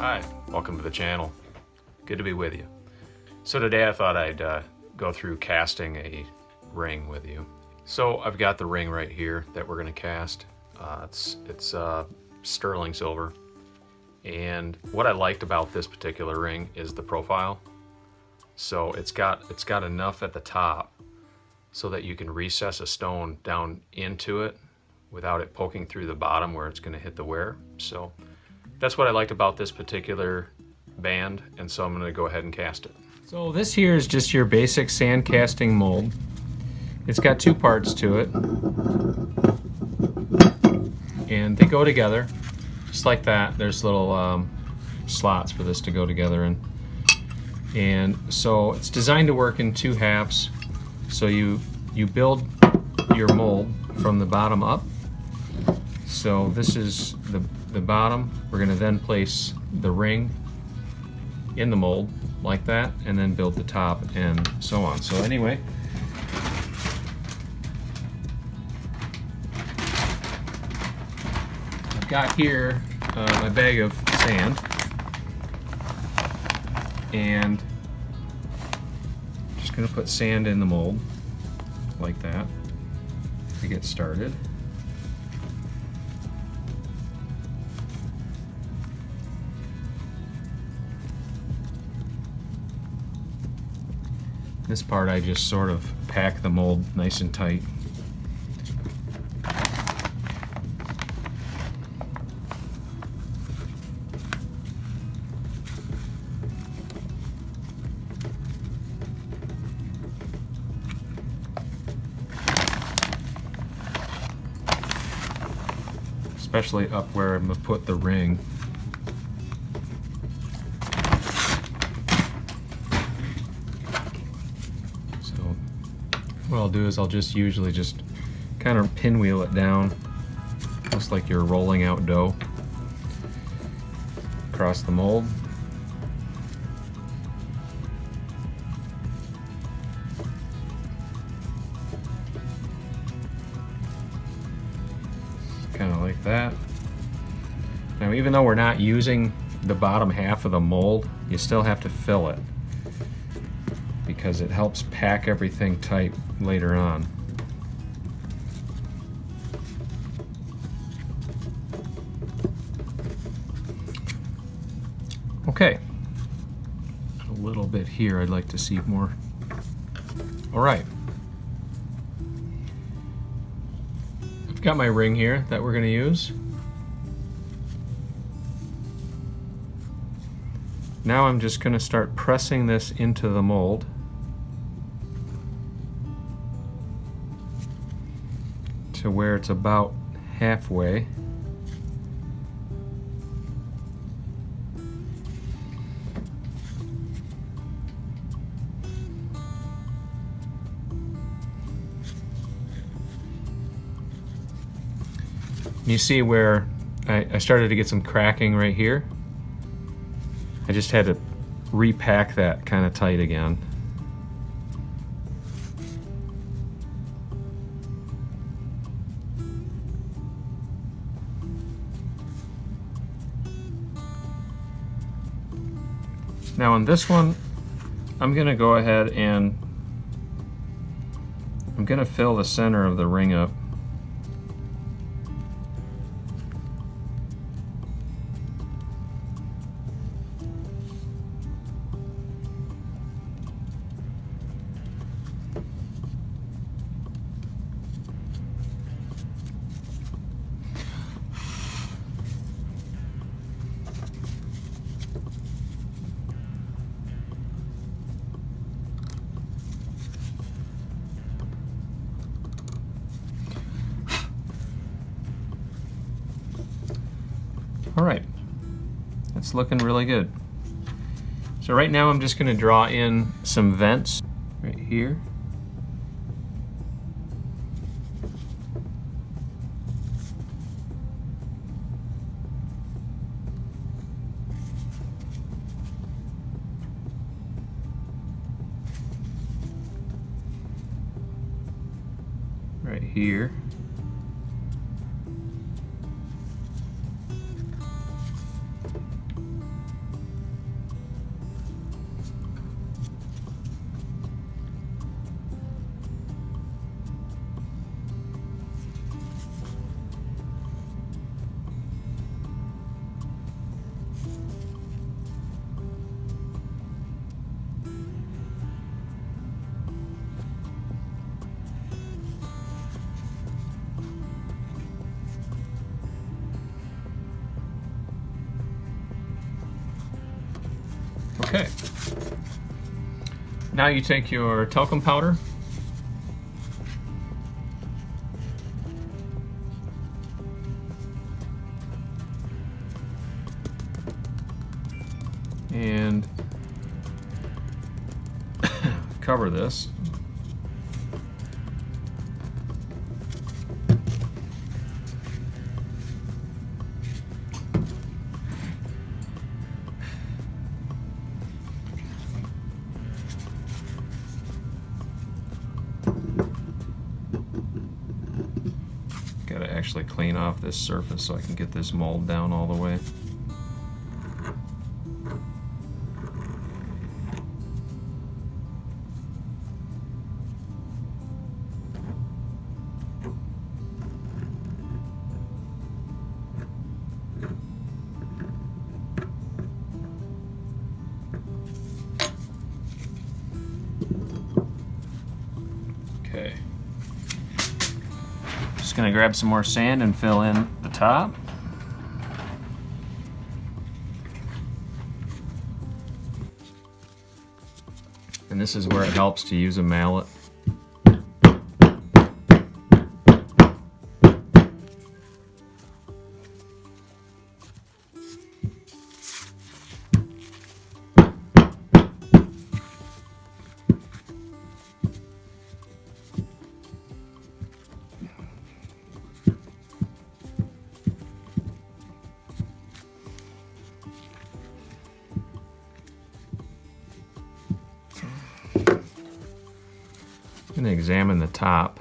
Hi, welcome to the channel. Good to be with you. So today I thought I'd go through casting a ring with you. So I've got the ring right here that we're going to cast. It's sterling silver. And what I liked about this particular ring is the profile. So it's got enough at the top so that you can recess a stone down into it without it poking through the bottom where it's going to hit the wearer. So that's what I liked about this particular band, and so I'm going to go ahead and cast it. So this here is just your basic sand casting mold. It's got two parts to it, and they go together just like that. There's little slots for this to go together in, and so it's designed to work in two halves. So you build your mold from the bottom up. So this is the bottom. We're going to then place the ring in the mold like that, and then build the top and so on. So anyway, I've got here my bag of sand, and I'm just going to put sand in the mold like that to get started. This part I just sort of pack the mold nice and tight. Especially up where I'm going to put the ring. What I'll do is I'll just usually just kind of pinwheel it down, just like you're rolling out dough across the mold. Kind of like that. Now, even though we're not using the bottom half of the mold, you still have to fill it, because it helps pack everything tight later on. Okay, a little bit here. I'd like to see more. All right, I've got my ring here that we're going to use. Now I'm just going to start pressing this into the mold. To where it's about halfway. You see where I started to get some cracking right here? I just had to repack that kind of tight again. Now on this one, I'm going to go ahead and I'm going to fill the center of the ring up. All right, that's looking really good. So right now I'm just going to draw in some vents right here. Right here. Now you take your talcum powder and cover this. Gotta actually clean off this surface so I can get this mold down all the way. Okay. Just gonna grab some more sand and fill in the top. And this is where it helps to use a mallet. I'm going to examine the top.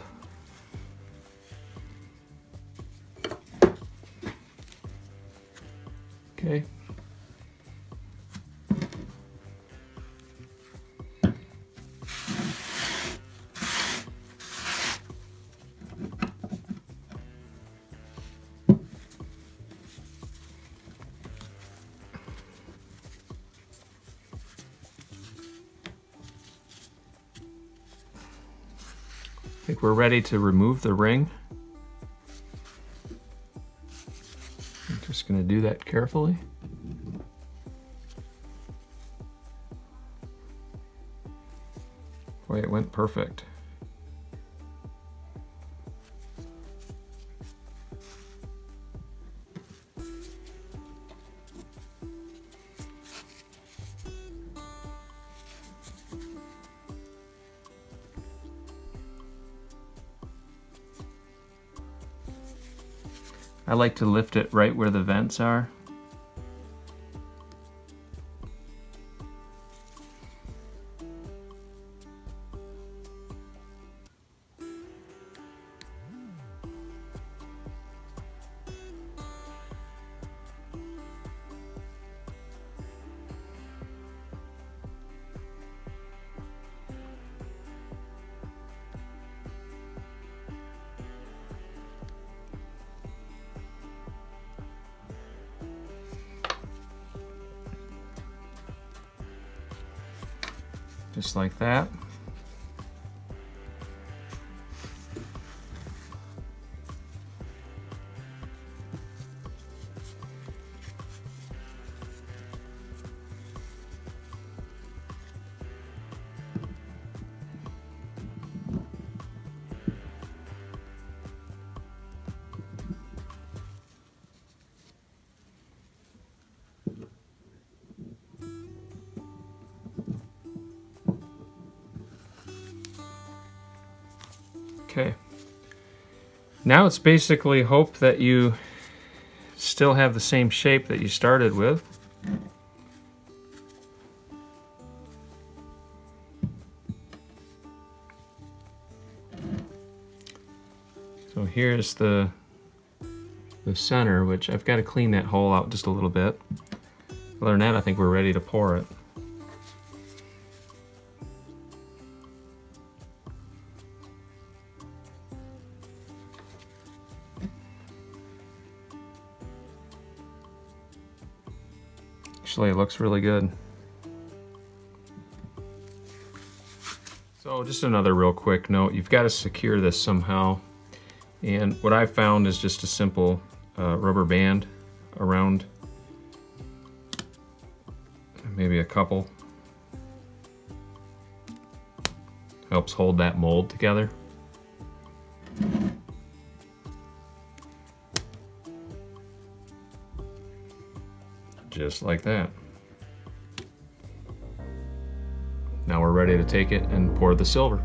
Okay. I think we're ready to remove the ring. I'm just going to do that carefully. Boy, it went perfect. I like to lift it right where the vents are. Just like that. Okay. Now it's basically hope that you still have the same shape that you started with. So here's the center, which I've got to clean that hole out just a little bit. Other than that, I think we're ready to pour it. Actually, it looks really good. So just another real quick note, you've got to secure this somehow. And what I found is just a simple rubber band around, maybe a couple. Helps hold that mold together. Just like that. Now we're ready to take it and pour the silver.